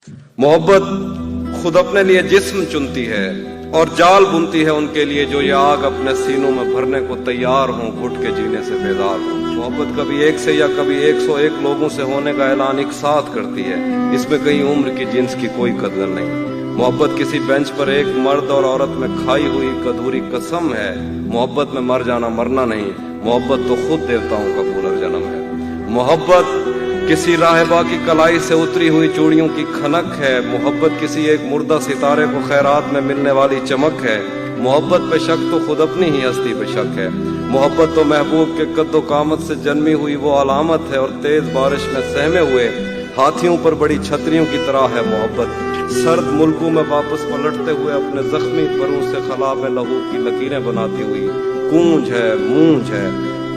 मोहब्बत खुद अपने लिए जिस्म चुनती है और जाल बुनती है उनके लिए जो ये आग अपने सीनों में भरने को तैयार हों, घुट के जीने से बेदार हों। मोहब्बत कभी एक से या कभी 101 लोगों से होने का ऐलान एक साथ करती है। इसमें कहीं उम्र की जिन्स की कोई कदर नहीं। मोहब्बत किसी बेंच पर एक मर्द और औरत में खाई हुई एक अधूरी कसम है। मोहब्बत में मर जाना मरना नहीं, मोहब्बत तो खुद देवताओं का पुनर्जन्म है। मोहब्बत किसी राहबा की कलाई से उतरी हुई चूड़ियों की खनक है। मोहब्बत किसी एक मुर्दा सितारे को खैरात में मिलने वाली चमक है। मोहब्बत पे शक तो खुद अपनी ही हस्ती पे शक है। मोहब्बत तो महबूब के कद्दो कामत से जन्मी हुई वो अलामत है और तेज बारिश में सहमे हुए हाथियों पर बड़ी छतरियों की तरह है मोहब्बत। सर्द मुल्कों में वापस पलटते हुए अपने जख्मी परों से खला में लहू की लकीरें बनाती हुई कूंज है, मूंज है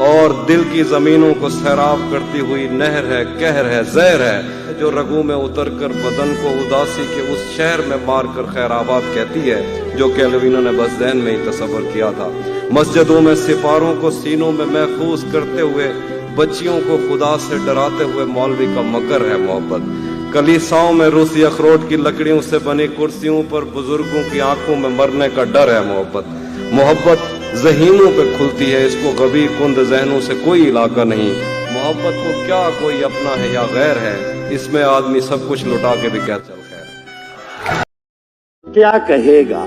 और दिल की जमीनों को सैराब करती हुई नहर है, कहर है, जहर है जो रगों में उतर कर बदन को उदासी के उस शहर में मार कर खैराबाद कहती है जो कैलविनो ने बस ज़हन में ही तसव्वुर किया था। मस्जिदों में सिपारों को सीनों में महफूज करते हुए बच्चियों को खुदा से डराते हुए मौलवी का मकर है मोहब्बत। कलीसाओं में रूसी अखरोट की लकड़ियों से बनी कुर्सियों पर बुजुर्गों की आंखों में मरने का डर है मोहब्बत। मोहब्बत ज़हीनों पे खुलती है, इसको गबी कुंद ज़हनों से कोई इलाका नहीं। मोहब्बत को क्या कोई अपना है या गैर है, इसमें आदमी सब कुछ लुटा के भी क्या चल खैर। क्या कहेगा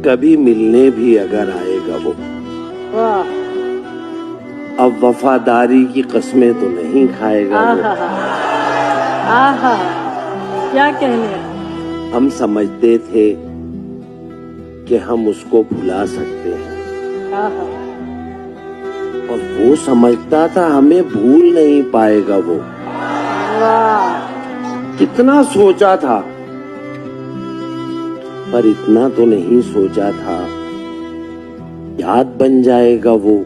कभी मिलने भी अगर आएगा वो। अब वफादारी की कस्में तो नहीं खाएगा वो। क्या कहने। हम समझते थे कि हम उसको भुला सकते हैं और वो समझता था हमें भूल नहीं पाएगा वो। कितना सोचा था पर इतना तो नहीं सोचा था याद बन जाएगा वो,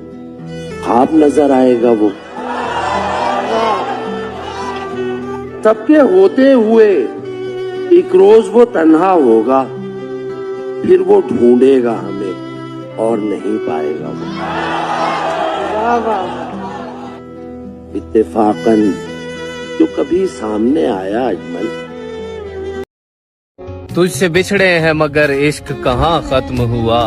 ख्वाब नजर आएगा वो। सबके होते हुए एक रोज वो तन्हा होगा, फिर वो ढूंढेगा हमें और नहीं पाएगा वो। इत्तेफाकन जो कभी सामने आया अजमल। तुझसे बिछड़े हैं मगर इश्क कहाँ खत्म हुआ।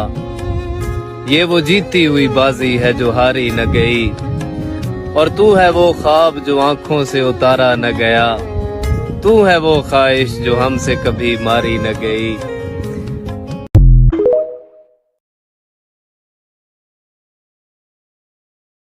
ये वो जीती हुई बाजी है जो हारी न गई और तू है वो ख्वाब जो आंखों से उतारा न गया। तू है वो ख्वाहिश जो हमसे कभी मारी न गई।